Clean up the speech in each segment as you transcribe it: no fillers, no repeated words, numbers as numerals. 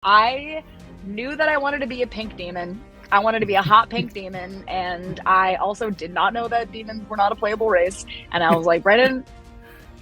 I knew that I wanted to be a pink demon. I wanted to be a hot pink demon, and I also did not know that demons were not a playable race. And I was like, Brennan,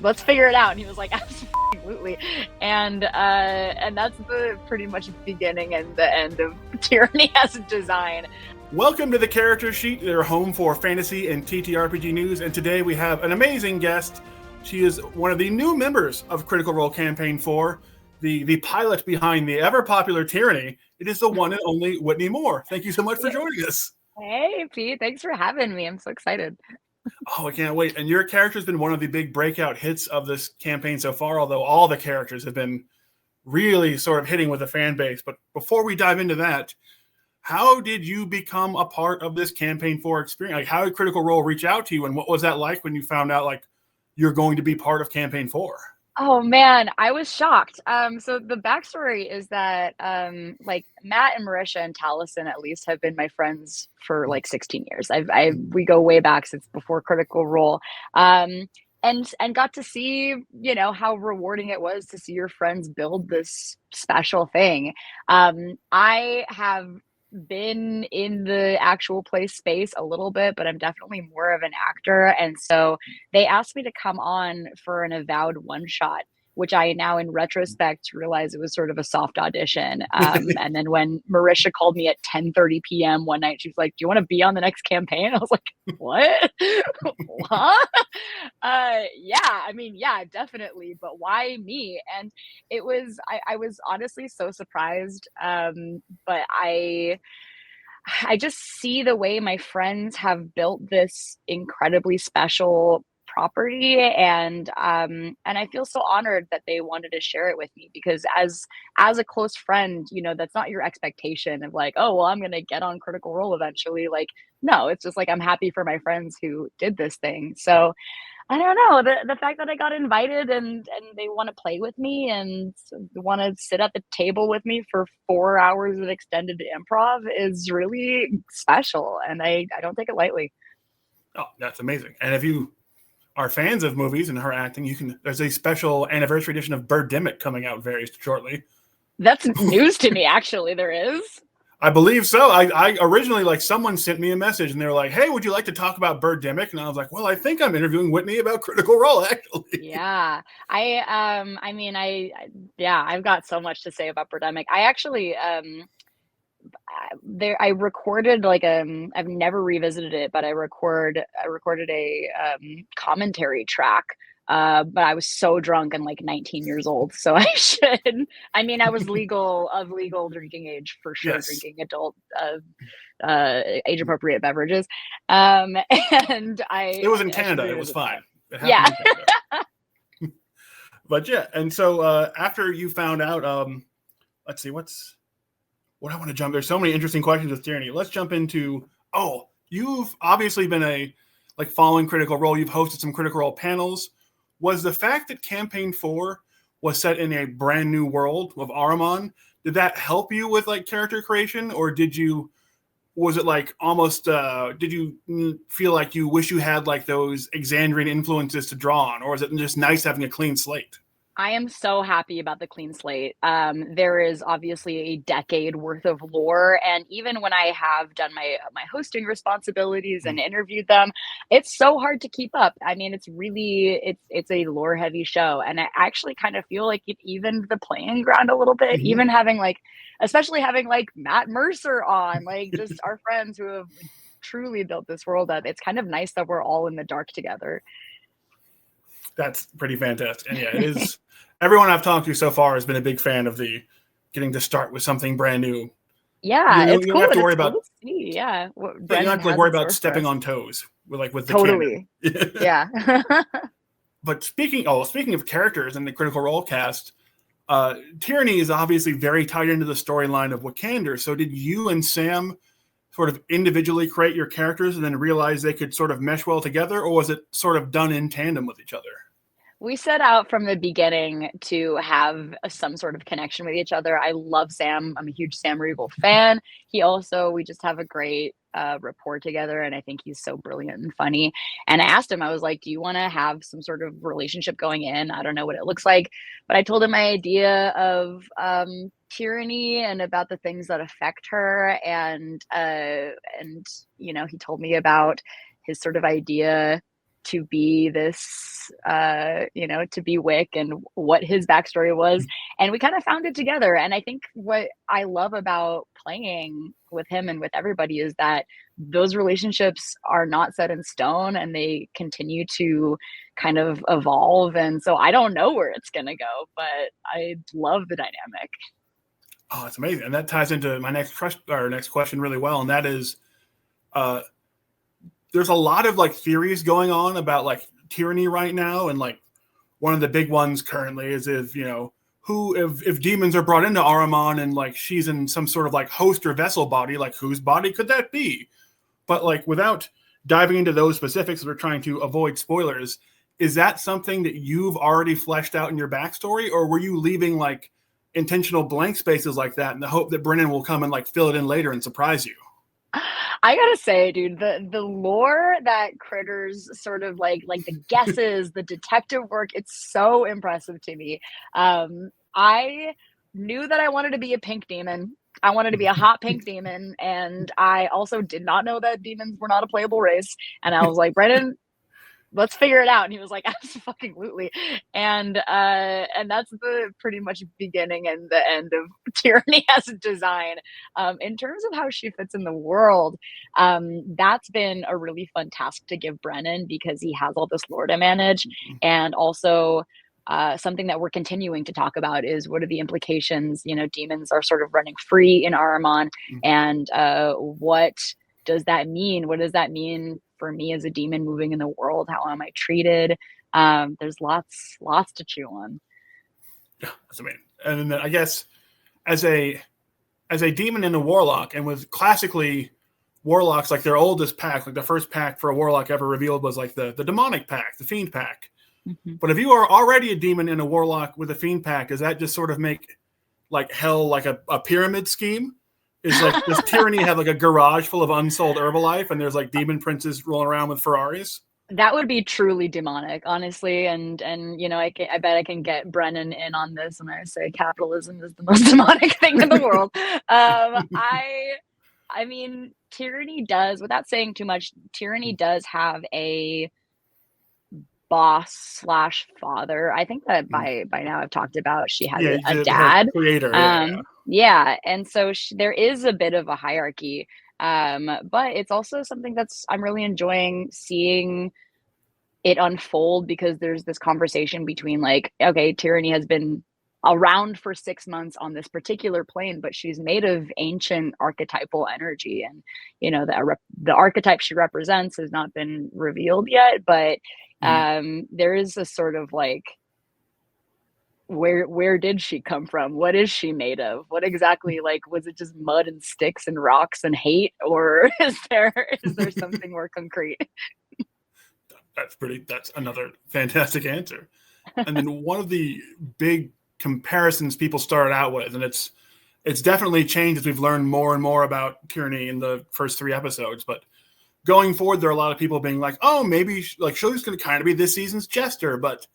let's figure it out. And he was like, absolutely. And that's the pretty much beginning and the end of Tyranny as a design. Welcome to the Character Sheet, your home for fantasy and TTRPG news. And today we have an amazing guest. She is one of the new members of Critical Role Campaign 4. The pilot behind the ever-popular Tyranny. It is the one and only Whitney Moore. Thank you so much for joining us. Hey, Pete. Thanks for having me. I'm so excited. Oh, I can't wait. And your character's been one of the big breakout hits of this campaign so far, although all the characters have been really sort of hitting with the fan base. But before we dive into that, how did you become a part of this Campaign 4 experience? Like, how did Critical Role reach out to you, and what was that like when you found out, like, you're going to be part of Campaign 4? Oh man, I was shocked. So the backstory is that like Matt and Marisha and Taliesin at least have been my friends for like 16 years. We go way back since before Critical Role. And got to see, you know, how rewarding it was to see your friends build this special thing. I have been in the actual play space a little bit, but I'm definitely more of an actor. And so they asked me to come on for an Avowed one shot, which I now in retrospect realize it was sort of a soft audition. And then when Marisha called me at 10:30 p.m. one night, she was like, do you want to be on the next campaign? I was like, what? What? Yeah, definitely. But why me? And it was, I was honestly so surprised. But I just see the way my friends have built this incredibly special property, and I feel so honored that they wanted to share it with me, because as a close friend, you know, that's not your expectation of like, oh well, I'm gonna get on Critical Role eventually. Like, no, it's just like I'm happy for my friends who did this thing. So I don't know, the fact that I got invited and they want to play with me and want to sit at the table with me for 4 hours of extended improv is really special, and I don't take it lightly. Oh, that's amazing. And if you are fans of movies and her acting, there's a special anniversary edition of Birdemic coming out very shortly. That's news to me, actually. There is? I believe so. I originally, like, someone sent me a message and they were like, hey, would you like to talk about Birdemic? And I was like, well, I think I'm interviewing Whitney about Critical Role, actually. Yeah. I've got so much to say about Birdemic. I actually, I recorded like I've never revisited it, but I recorded a commentary track. But I was so drunk and like 19 years old, so I was of legal drinking age for sure. Yes. Drinking adult age appropriate beverages. And it was in Canada. It was fine. Yeah. But yeah, and so after you found out, let's see, what I want to jump. There's so many interesting questions with Tyranny. Let's jump into, you've obviously been following Critical Role. You've hosted some Critical Role panels. Was the fact that Campaign 4 was set in a brand new world of Araman, did that help you with like character creation, or did you feel like you wish you had like those Exandrian influences to draw on, or is it just nice having a clean slate? I am so happy about the clean slate. There is obviously a decade worth of lore, and even when I have done my hosting responsibilities and interviewed them, it's so hard to keep up. I mean, it's a lore heavy show, and I actually kind of feel like it evened the playing ground a little bit. Mm-hmm. Even especially having like Matt Mercer on, like just our friends who have truly built this world up. It's kind of nice that we're all in the dark together. That's pretty fantastic. And yeah, it is. Everyone I've talked to so far has been a big fan of the getting to start with something brand new. Yeah, you don't have to worry about. Yeah, you don't have to worry about stepping on toes with the totally. Yeah. But speaking of characters in the Critical Role cast, Tyranny is obviously very tied into the storyline of Wicander. So did you and Sam sort of individually create your characters and then realize they could sort of mesh well together, or was it sort of done in tandem with each other? We set out from the beginning to have some sort of connection with each other. I love Sam. I'm a huge Sam Riegel fan. We just have a great rapport together, and I think he's so brilliant and funny. And I asked him, I was like, do you want to have some sort of relationship going in? I don't know what it looks like, but I told him my idea of tyranny and about the things that affect her. And you know, he told me about his sort of idea to be this, you know, to be Wick and what his backstory was. And we kind of found it together. And I think what I love about playing with him and with everybody is that those relationships are not set in stone and they continue to kind of evolve. And so I don't know where it's going to go, but I love the dynamic. Oh, it's amazing. And that ties into my next question really well. And that is, there's a lot of like theories going on about like tyranny right now. And like one of the big ones currently is if, you know, if demons are brought into Araman and like she's in some sort of like host or vessel body, like whose body could that be? But like without diving into those specifics, we're trying to avoid spoilers. Is that something that you've already fleshed out in your backstory, or were you leaving like intentional blank spaces like that in the hope that Brennan will come and like fill it in later and surprise you? I gotta say, dude, the lore that Critters sort of like the guesses, the detective work, it's so impressive to me. I knew that I wanted to be a pink demon. I wanted to be a hot pink demon, and I also did not know that demons were not a playable race. And I was like, Brennan, let's figure it out. And he was like, absolutely. And that's the pretty much beginning and the end of Tyranny as a design. In terms of how she fits in the world, that's been a really fun task to give Brennan because he has all this lore to manage. And also something that we're continuing to talk about is what are the implications, you know, demons are sort of running free in Araman, and what does that mean? What does that mean for me as a demon moving in the world? How am I treated? There's lots to chew on. Yeah, that's amazing. And then I guess as a demon and a warlock, and with classically warlocks, like their oldest pack, like the first pack for a warlock ever revealed was like the demonic pack, the fiend pack. But if you are already a demon and a warlock with a fiend pack, does that just sort of make like hell like a pyramid scheme? Is like, does tyranny have like a garage full of unsold Herbalife and there's like demon princes rolling around with Ferraris? That would be truly demonic, honestly. And you know, I bet I can get Brennan in on this when I say capitalism is the most demonic thing in the world. I mean, tyranny does, without saying too much, tyranny does have a boss / father. I think that by now I've talked about she has a dad, creator. Yeah, and so there is a bit of a hierarchy, but it's also something that's I'm really enjoying seeing it unfold because there's this conversation between like, okay, tyranny has been around for 6 months on this particular plane, but she's made of ancient archetypal energy, and you know the archetype she represents has not been revealed yet, but there is a sort of like, where did she come from? What is she made of? What exactly, like, was it just mud and sticks and rocks and hate, or is there something more concrete? That's another fantastic answer. And then one of the big comparisons people started out with, and it's definitely changed as we've learned more and more about tyranny in the first 3 episodes, but going forward, there are a lot of people being like, oh, maybe like she's going to kind of be this season's Jester. But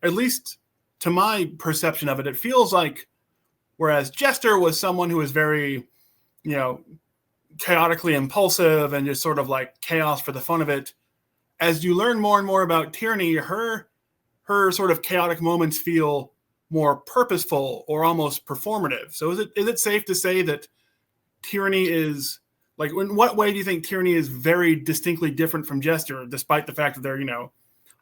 at least to my perception of it, it feels like whereas Jester was someone who was very, you know, chaotically impulsive and just sort of like chaos for the fun of it, as you learn more and more about tyranny, her sort of chaotic moments feel more purposeful or almost performative. So is it safe to say that tyranny is, like, in what way do you think tyranny is very distinctly different from Jester, despite the fact that they're, you know,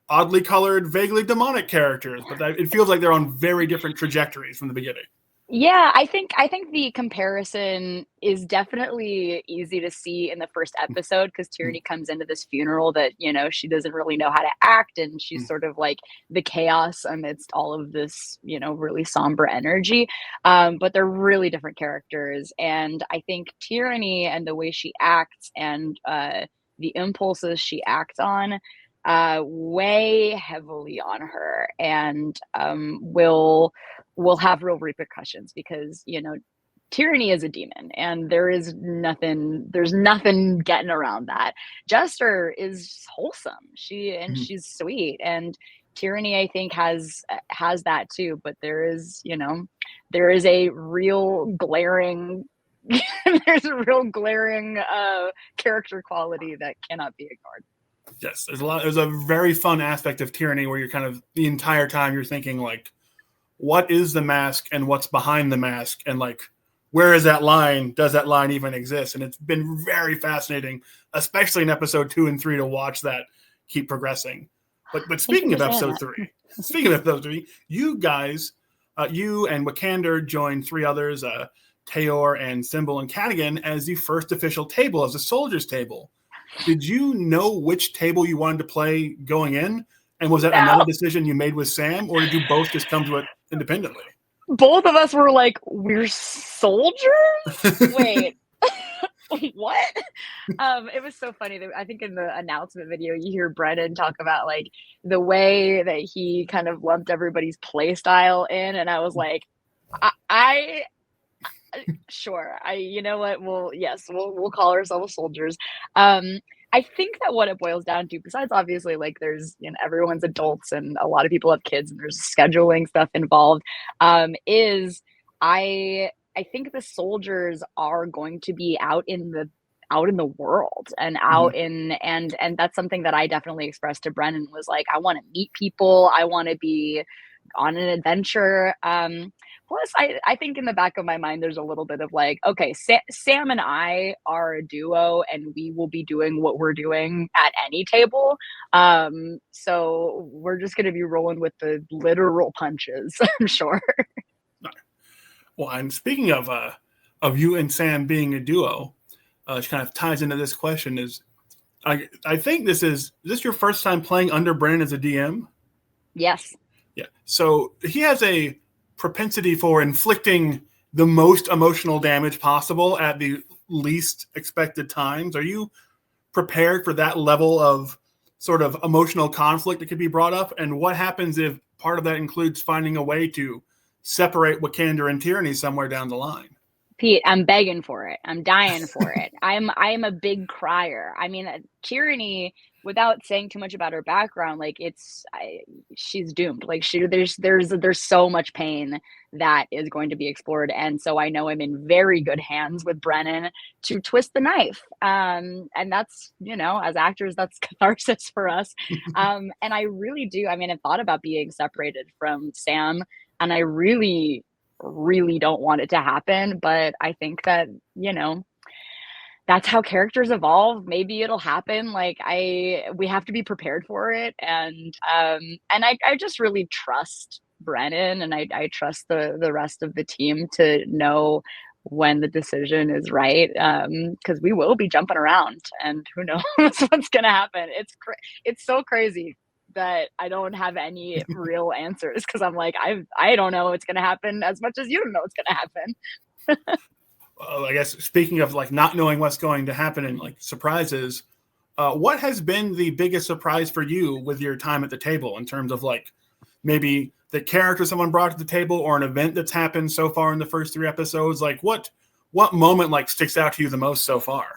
oddly colored, vaguely demonic characters, but it feels like they're on very different trajectories from the beginning? Yeah, I think the comparison is definitely easy to see in the first episode because Tyranny comes into this funeral that, you know, she doesn't really know how to act, and she's sort of like the chaos amidst all of this, you know, really somber energy. But they're really different characters, and I think Tyranny and the way she acts and the impulses she acts on weigh heavily on her, and will have real repercussions because, you know, tyranny is a demon and there's nothing getting around that. Jester is wholesome. She's sweet, and Tyranny, I think, has that too, but there is a real glaring there's a real glaring character quality that cannot be ignored. Yes, there's a very fun aspect of Tyranny where you're kind of the entire time you're thinking like, what is the mask and what's behind the mask, and like, where is that line? Does that line even exist? And it's been very fascinating, especially in episode 2 and 3, to watch that keep progressing. But speaking of episode 3, you guys, you and Wicander joined 3 others, Tayor and Symbol and Cadigan, as the first official table, as a soldiers table. Did you know which table you wanted to play going in? And was that another decision you made with Sam, or did you both just come to it independently? Both of us were like, we're soldiers? Wait. What? It was so funny. I think in the announcement video, you hear Brennan talk about like the way that he kind of lumped everybody's play style in, and I was like, sure. You know what? We'll call ourselves soldiers. I think that what it boils down to, besides obviously like there's, everyone's adults and a lot of people have kids and there's scheduling stuff involved, is I think the soldiers are going to be out in the world and out in, and that's something that I definitely expressed to Brennan, was like, I want to meet people. I want to be on an adventure. Plus, I think in the back of my mind, there's a little bit of like, okay, Sam and I are a duo, and we will be doing what we're doing at any table. So we're just going to be rolling with the literal punches, I'm sure. Well, and speaking of you and Sam being a duo, which kind of ties into this question, is I think is this your first time playing under Brennan as a DM? Yes. Yeah. So he has a propensity for inflicting the most emotional damage possible at the least expected times. Are you prepared for that level of sort of emotional conflict that could be brought up? And what happens if part of that includes finding a way to separate Wicander and Tyranny somewhere down the line? Pete, I'm begging for it. I'm dying for it. I'm a big crier. I mean, Tyranny, without saying too much about her background, like she's doomed. Like there's so much pain that is going to be explored, and so I know I'm in very good hands with Brennan to twist the knife. And that's, as actors, that's catharsis for us. And I really do. I mean, I've thought about being separated from Sam, and I really don't want it to happen, but I think that, that's how characters evolve. Maybe it'll happen. Like we have to be prepared for it. And I just really trust Brennan, and I trust the rest of the team to know when the decision is right. Cause we will be jumping around, and who knows what's going to happen. It's so crazy that I don't have any real answers, because I'm like, I don't know what's going to happen as much as you don't know what's going to happen. Well, I guess speaking of like not knowing what's going to happen and like surprises, what has been the biggest surprise for you with your time at the table, in terms of like maybe the character someone brought to the table or an event that's happened so far in the first 3 episodes? Like what moment like sticks out to you the most so far?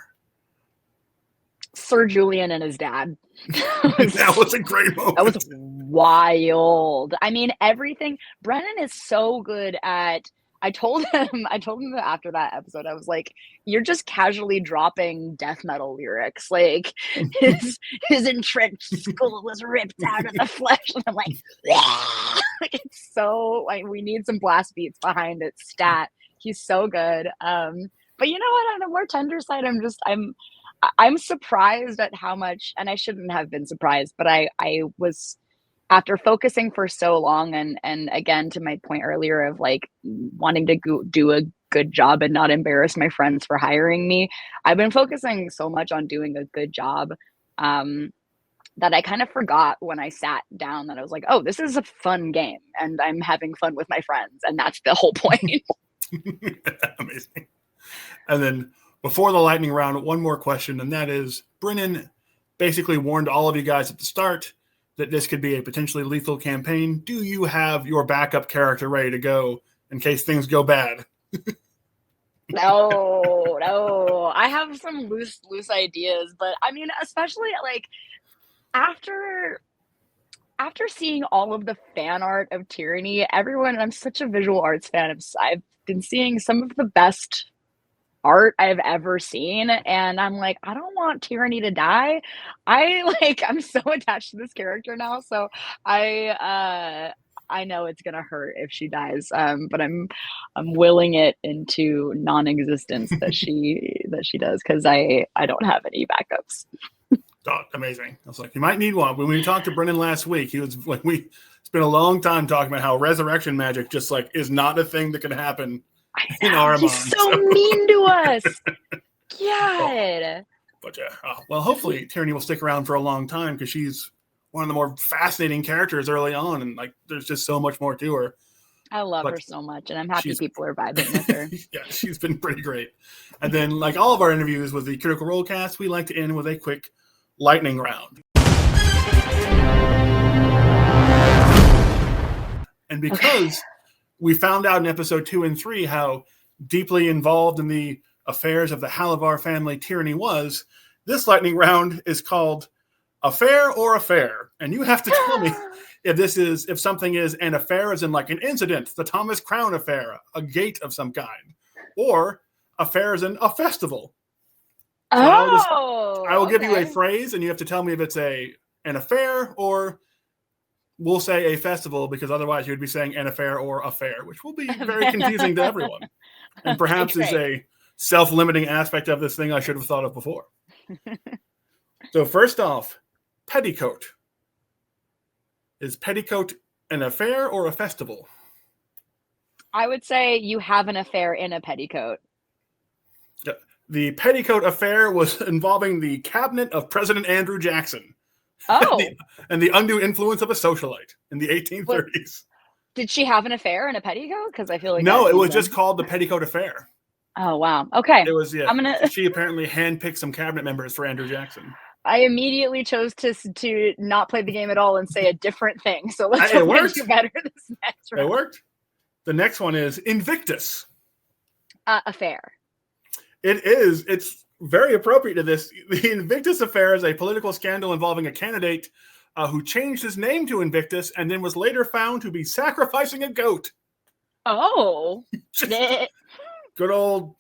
Sir Julian and his dad. That was a great moment. That was wild. I mean, everything. Brennan is so good at. I told him that after that episode, I was like, you're just casually dropping death metal lyrics. Like his entrenched skull was ripped out of the flesh. And I'm like, yeah. Like, it's so like, we need some blast beats behind it. Stat. He's so good. But you know what? On a more tender side, I'm surprised at how much, and I shouldn't have been surprised, but I was, after focusing for so long, and again, to my point earlier of like wanting to do a good job and not embarrass my friends for hiring me, I've been focusing so much on doing a good job that I kind of forgot when I sat down that I was like, oh, this is a fun game and I'm having fun with my friends. And that's the whole point. Amazing. And then before the lightning round, one more question, and that is, Brennan basically warned all of you guys at the start that this could be a potentially lethal campaign. Do you have your backup character ready to go in case things go bad? No. I have some loose ideas, but I mean, especially like after after seeing all of the fan art of Tyranny, I'm such a visual arts fan. I've been seeing some of the best art I've ever seen, and I'm like, I don't want Tyranny to die. I'm so attached to this character now, so I know it's gonna hurt if she dies, but I'm willing it into non-existence that she does, because I don't have any backups. Oh, amazing. I was like, you might need one. When we talked to Brennan last week, he was like, it's been a long time talking about how resurrection magic just like is not a thing that can happen in Araman. He's so mean to us. God. But yeah, well, hopefully Tyranny will stick around for a long time, because she's one of the more fascinating characters early on, and like there's just so much more to her. I love her so much, and I'm happy people are vibing with her. Yeah, she's been pretty great. And then, like all of our interviews with the Critical Role cast, we like to end with a quick lightning round. And because we found out in episode 2 and 3 how deeply involved in the affairs of the Halavar family Tyranny was, this lightning round is called Affair or Affair. And you have to tell me if something is an affair, as in like an incident, the Thomas Crown affair, a gate of some kind, or affair as in a festival. So I will give you a phrase, and you have to tell me if it's an affair, or we'll say a festival, because otherwise you would be saying an affair or affair, which will be very confusing to everyone. And perhaps is a self-limiting aspect of this thing I should have thought of before. So first off, petticoat. Is petticoat an affair or a festival? I would say you have an affair in a petticoat. The petticoat affair was involving the cabinet of President Andrew Jackson. Oh. and the undue influence of a socialite in the 1830s. Did she have an affair in a petticoat? Because I feel like no, it was just called the Petticoat Affair. Oh, wow. Okay. It was, she apparently handpicked some cabinet members for Andrew Jackson. I immediately chose to not play the game at all and say a different thing. So let's do better this next round. It worked. The next one is Invictus. Affair. It is. It's very appropriate to this. The Invictus Affair is a political scandal involving a candidate who changed his name to Invictus and then was later found to be sacrificing a goat. Oh. Good old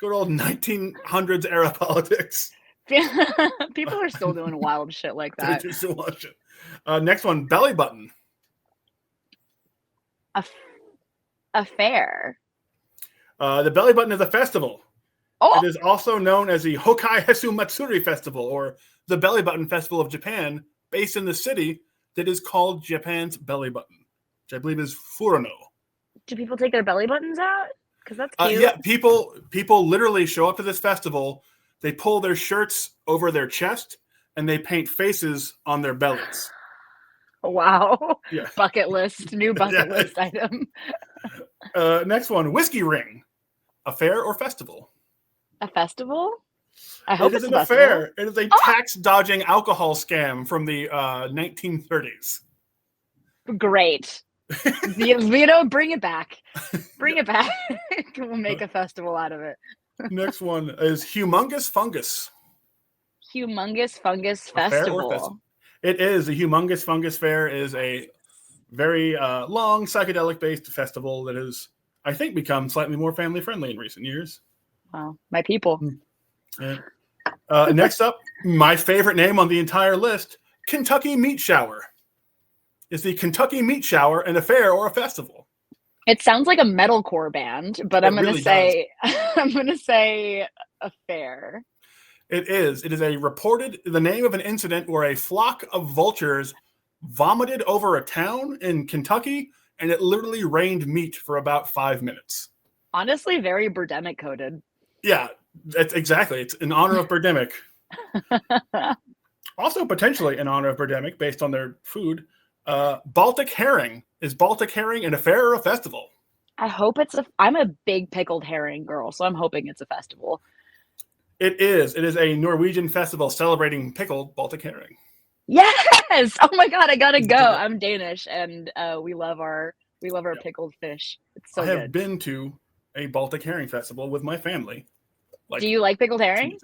1900s era politics. People are still doing wild shit like that. They're still wild shit. Next one, belly button. Affair. The belly button is a festival. Oh. It is also known as the Hokai Hesu Matsuri Festival, or the Belly Button Festival of Japan, based in the city that is called Japan's Belly Button, which I believe is Furono. Do people take their belly buttons out? Because that's cute. Yeah, people literally show up to this festival. They pull their shirts over their chest, and they paint faces on their bellies. Wow. Yeah. Bucket list. New bucket list item. Next one, whiskey ring. Affair or festival? A festival? I hope it's an a affair. It is a tax-dodging alcohol scam from the 1930s. Great. Bring it back. Bring it back. We'll make a festival out of it. Next one is Humongous Fungus. Humongous Fungus Festival. It is. The Humongous Fungus Fair is a very long psychedelic-based festival that has, I think, become slightly more family-friendly in recent years. Wow, my people. Yeah. Next up, my favorite name on the entire list, Kentucky Meat Shower. Is the Kentucky Meat Shower an affair or a festival? It sounds like a metalcore band, but I'm going to say affair. It is. It is the name of an incident where a flock of vultures vomited over a town in Kentucky, and it literally rained meat for about 5 minutes. Honestly, very Birdemic coded. Yeah, that's exactly. It's in honor of Birdemic. Also, potentially in honor of Birdemic, based on their food. Baltic herring. Is Baltic herring an affair or a festival? I hope I'm a big pickled herring girl, so I'm hoping it's a festival. It is. It is a Norwegian festival celebrating pickled Baltic herring. Yes! Oh my god, I gotta go. I'm Danish, and we love our pickled fish. It's so good. I have been to a Baltic herring festival with my family, Do you like pickled herring?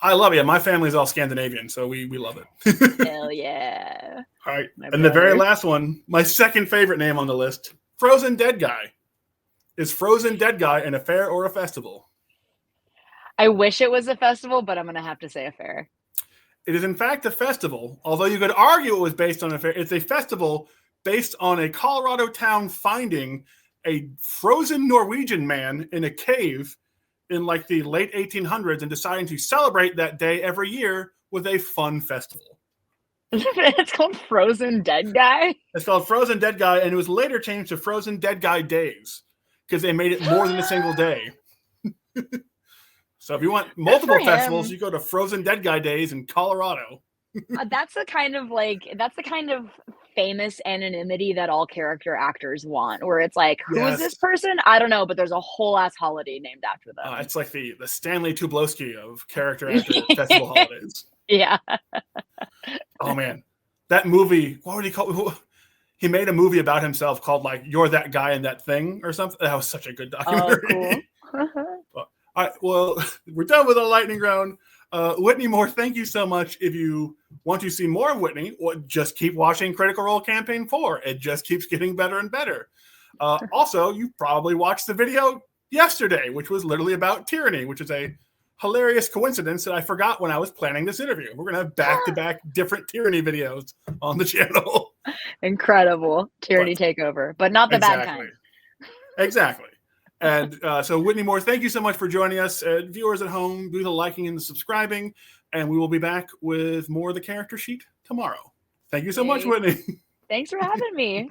I love it. Yeah, my family's all Scandinavian, so we love it. Hell yeah. All right. And the very last one, my second favorite name on the list, Frozen Dead Guy. Is Frozen Dead Guy an affair or a festival? I wish it was a festival, but I'm going to have to say affair. It is, in fact, a festival. Although you could argue it was based on an affair. It's a festival based on a Colorado town finding a frozen Norwegian man in a cave in like the late 1800s and deciding to celebrate that day every year with a fun festival. It's called Frozen Dead Guy? It's called Frozen Dead Guy, and it was later changed to Frozen Dead Guy Days because they made it more than a single day. So if you want multiple festivals, you go to Frozen Dead Guy Days in Colorado. That's the kind of famous anonymity that all character actors want, where it's like, who is this person? I don't know, but there's a whole ass holiday named after them. It's like the Stanley Tublowski of character actor festival holidays. Yeah. Oh man, that movie. What would he call? He made a movie about himself called like "You're That Guy in That Thing" or something. That was such a good documentary. Oh, cool. All right, well, we're done with the lightning round. Whitney Moore, thank you so much. If you want to see more of Whitney, just keep watching Critical Role Campaign 4. It just keeps getting better and better. Also, you probably watched the video yesterday, which was literally about tyranny, which is a hilarious coincidence that I forgot when I was planning this interview. We're going to have back-to-back different tyranny videos on the channel. Incredible. Tyranny takeover, but not the bad kind. Exactly. And so, Whitney Moore, thank you so much for joining us. Viewers at home, do the liking and the subscribing, and we will be back with more of the character sheet tomorrow. Thank you so much, Whitney. Thanks for having me.